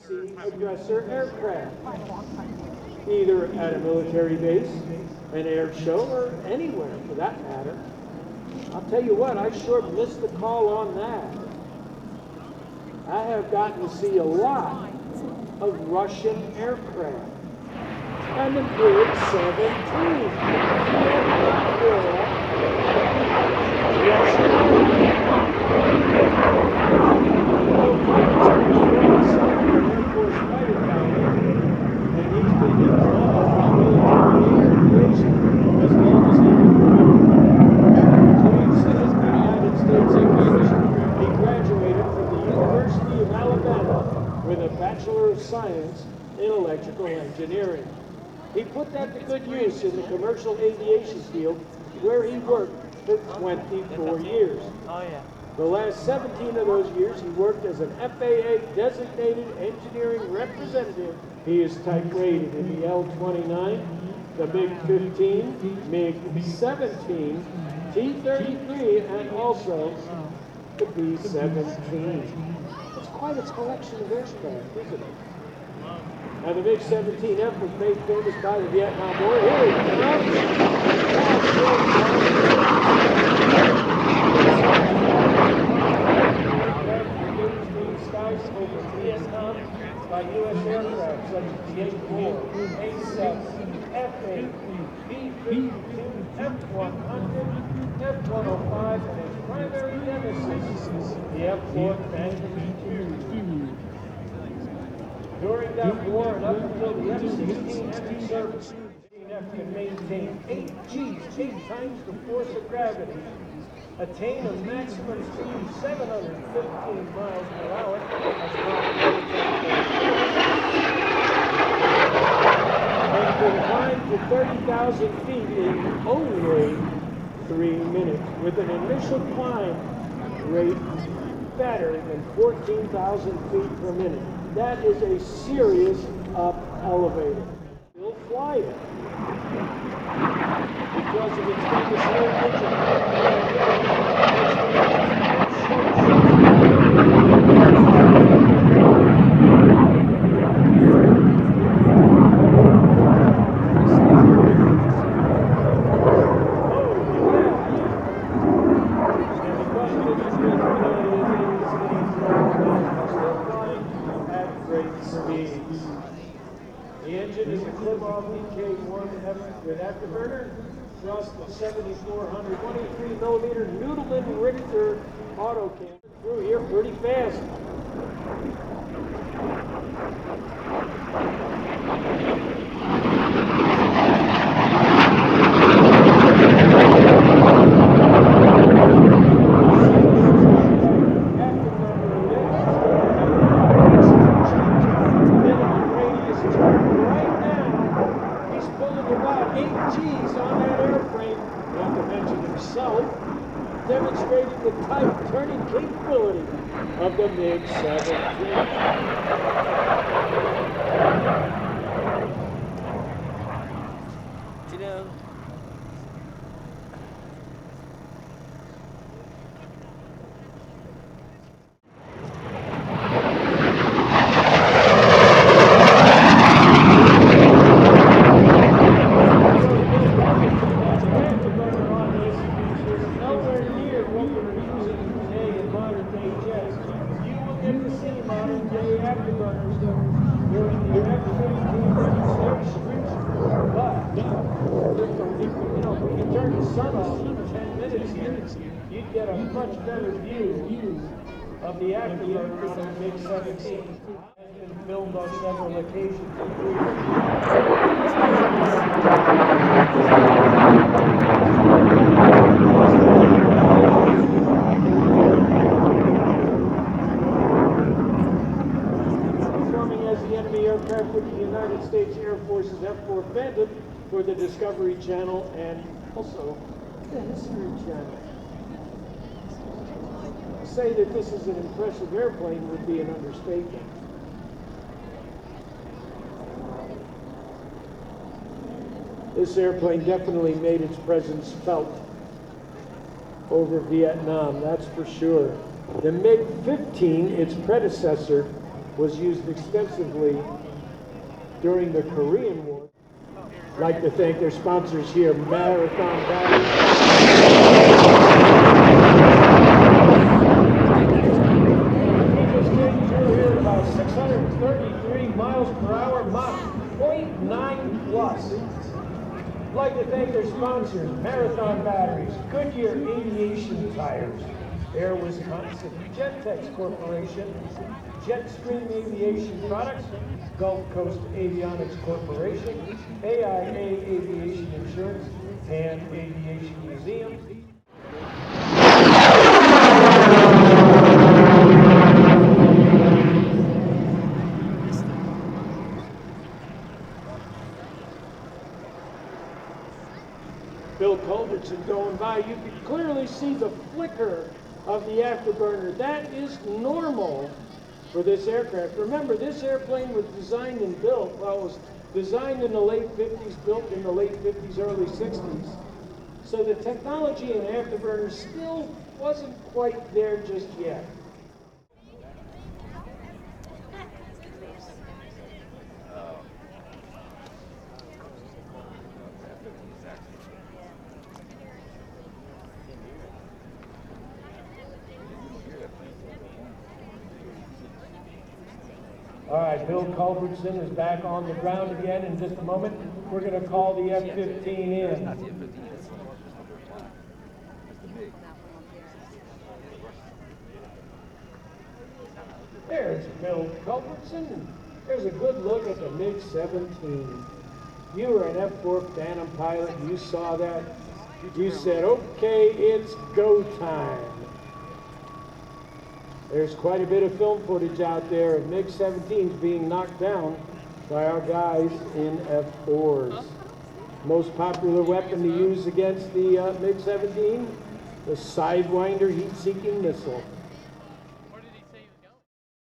see aggressor aircraft, either at a military base, an air show, or anywhere for that matter. I'll tell you what, I sure missed the call on that. I have gotten to see a lot of Russian aircraft. And the MiG-17. Bachelor of Science in Electrical Engineering. He put that to good use in the commercial aviation field where he worked for 24 years. The last 17 of those years he worked as an FAA designated engineering representative. He is type rated in the L-29, the MiG-15, MiG-17, T-33, and also the B-17. Quite a collection of aircraft, isn't it? Now the MiG-17F was made famous by the Vietnam War. Here it comes. Skies over Vietnam by U.S. aircraft such as the A-4, A-7, F-8, B-52, F-100, F-105, and its primary nemesis, the F-4 tank. During that war and up until the F-16 entered service, the F can maintain 8 Gs, 8 times the force of gravity, attain a maximum speed of 715 miles per hour, and can climb to 30,000 feet in only 3 minutes, with an initial climb rate better than 14,000 feet per minute. That is a serious up elevator. We'll fly it because of its famous heritage with afterburner, thrust of 7,400, 23mm Noodleman Richter autocam. Through here pretty fast. Demonstrating the tight turning capability of the MiG-17. You know, you'd get a much better view of the afterburner on the MiG-17. It's been filmed on several occasions. Performing as the enemy aircraft with the United States Air Force's F-4 Phantom for the Discovery Channel and also the History Channel. To say that this is an impressive airplane would be an understatement. This airplane definitely made its presence felt over Vietnam, that's for sure. The MiG-15, its predecessor, was used extensively during the Korean War. I'd like to thank their sponsors here, Marathon Battery. We're here at about 633 miles per hour, Mach 0.9 plus. I'd like to thank their sponsors, Marathon Batteries, Goodyear Aviation Tires, Air Wisconsin, Gentex Corporation, Jetstream Aviation Products, Gulf Coast Avionics Corporation, AIA Aviation Insurance, and Aviation Museum. Bill Culbertson going by, you can clearly see the flicker of the afterburner. That is normal for this aircraft. Remember, this airplane was designed and built, well, it was designed in the late 50s, built in the late 50s, early 60s. So the technology in afterburners still wasn't quite there just yet. All right, Bill Culbertson is back on the ground again in just a moment. We're going to call the F-15 in. There's Bill Culbertson. There's a good look at the MiG-17. You were an F-4 Phantom pilot. You saw that. You said, okay, it's go time. There's quite a bit of film footage out there of MiG-17s being knocked down by our guys in F-4s. Most popular weapon to use against the MiG-17, the Sidewinder heat-seeking missile.